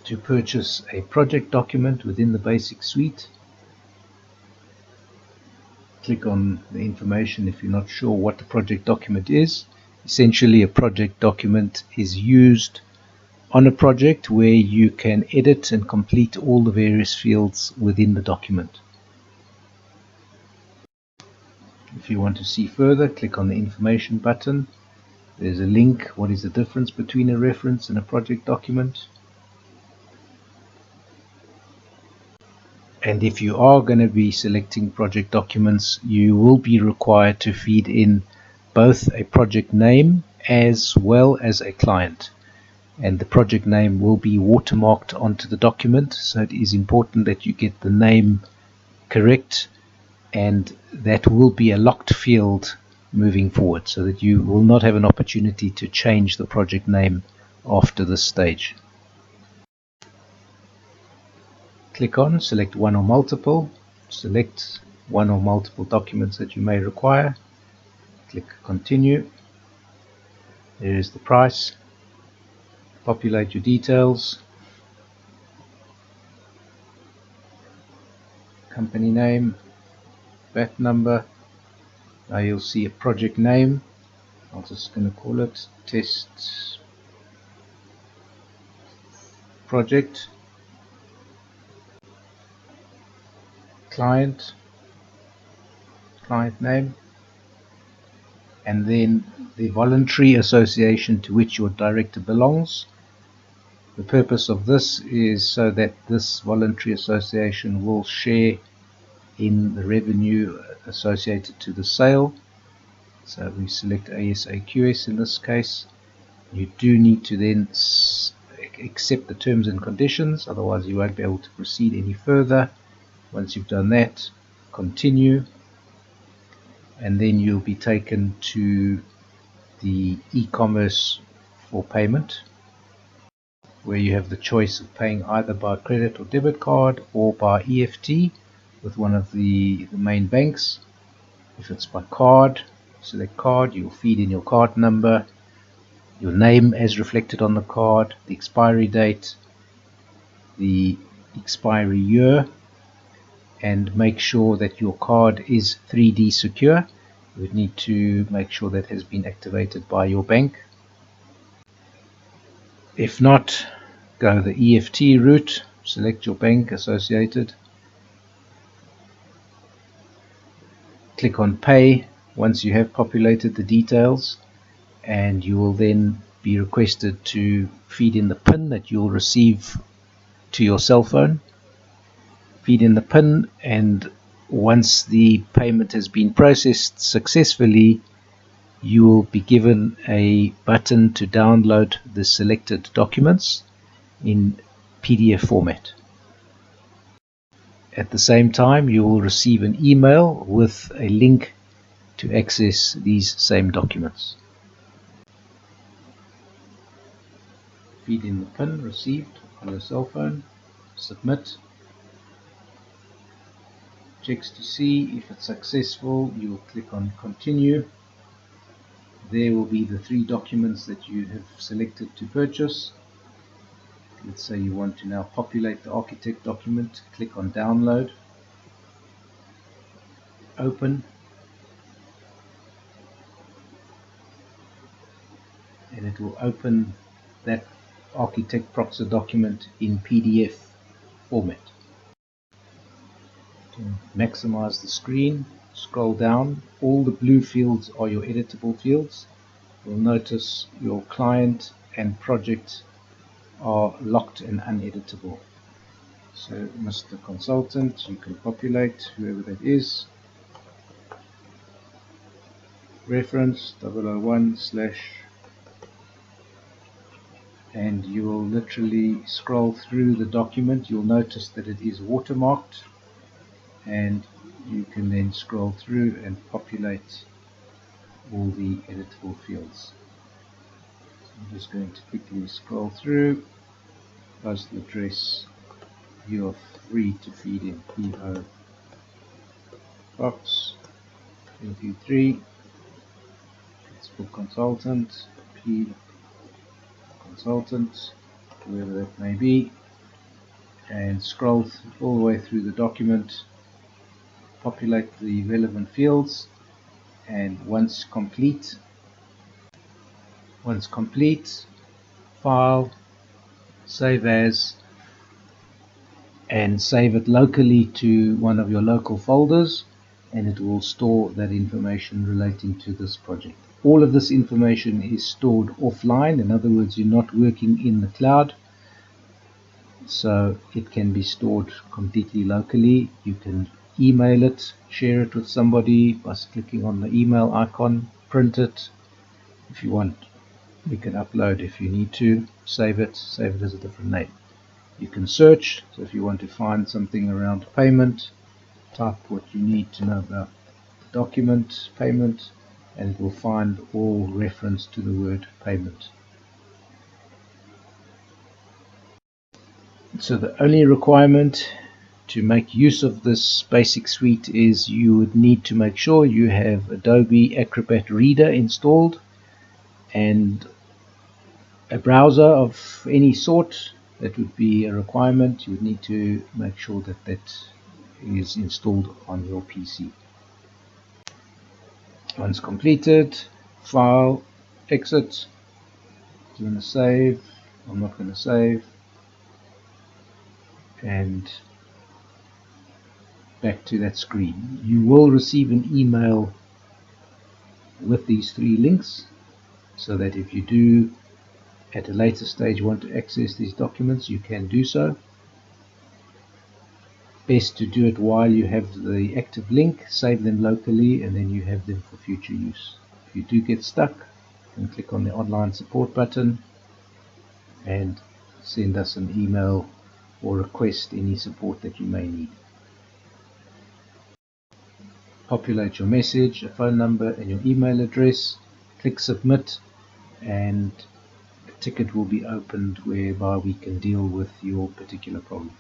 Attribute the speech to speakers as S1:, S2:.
S1: to purchase a project document within the basic suite. Click on the information if you're not sure what the project document is. Essentially, a project document is used on a project where you can edit and complete all the various fields within the document. If you want to see further, click on the information button. There's a link. What is the difference between a reference and a project document? And if you are going to be selecting project documents, you will be required to feed in both a project name as well as a client. And the project name will be watermarked onto the document, so it is important that you get the name correct, and that will be a locked field moving forward, so that you will not have an opportunity to change the project name after this stage. Click on select one or multiple. Select one or multiple documents that you may require. Click continue. There is the price. Populate your details. Company name, VAT number. Now you'll see a project name. I'm just going to call it test project. Client name, and then the voluntary association to which your director belongs. The purpose of this is so that this voluntary association will share in the revenue associated to the sale. So we select ASAQS in this case. You do need to then accept the terms and conditions, otherwise you won't be able to proceed any further. Once you've done that, continue, and then you'll be taken to the e-commerce for payment, where you have the choice of paying either by credit or debit card or by EFT with one of the main banks. If it's by card, select card, you'll feed in your card number, your name as reflected on the card, the expiry date, the expiry year, and make sure that your card is 3D secure. You would need to make sure that has been activated by your bank. If not, go the EFT route, select your bank associated, click on pay once you have populated the details, and you will then be requested to feed in the PIN that you'll receive to your cell phone. Feed in the PIN, and once the payment has been processed successfully, you will be given a button to download the selected documents in PDF format. At the same time, you will receive an email with a link to access these same documents. Feed in the PIN received on your cell phone, submit. Checks to see if it's successful. You will click on continue. There will be the 3 documents that you have selected to purchase. Let's say you want to now populate the architect document. Click on download, open, and it will open that architect proxy document in PDF format. To maximize the screen, scroll down. All the blue fields are your editable fields. You'll notice your client and project are locked and uneditable. So Mr. Consultant, you can populate whoever that is. Reference 001/ and you will literally scroll through the document. You'll notice that it is watermarked, and you can then scroll through and populate all the editable fields. So I'm just going to quickly scroll through. Postal address, you are free to feed in PO Box 23. It's for consultant, P consultant, whoever that may be. and scroll all the way through the document, populate the relevant fields, and once complete, file, save as, and save it locally to one of your local folders, and it will store that information relating to this project. All of this information is stored offline. In other words, you're not working in the cloud, so it can be stored completely locally. You can email it, share it with somebody by clicking on the email icon, print it. If you want, you can upload if you need to, save it as a different name. You can search, so if you want to find something around payment, type what you need to know about the document, payment, and it will find all reference to the word payment. So the only requirement to make use of this basic suite is you would need to make sure you have Adobe Acrobat Reader installed and a browser of any sort. That would be a requirement. You would need to make sure that that is installed on your PC. Once completed, file, exit. Do you want to save? I'm not going to save. And back to that screen. You will receive an email with these 3 links, so that if you do at a later stage want to access these documents, you can do so. Best to do it while you have the active link, save them locally, and then you have them for future use. If you do get stuck, you can click on the online support button and send us an email or request any support that you may need. Populate your message, a phone number and your email address, click submit, and a ticket will be opened whereby we can deal with your particular problem.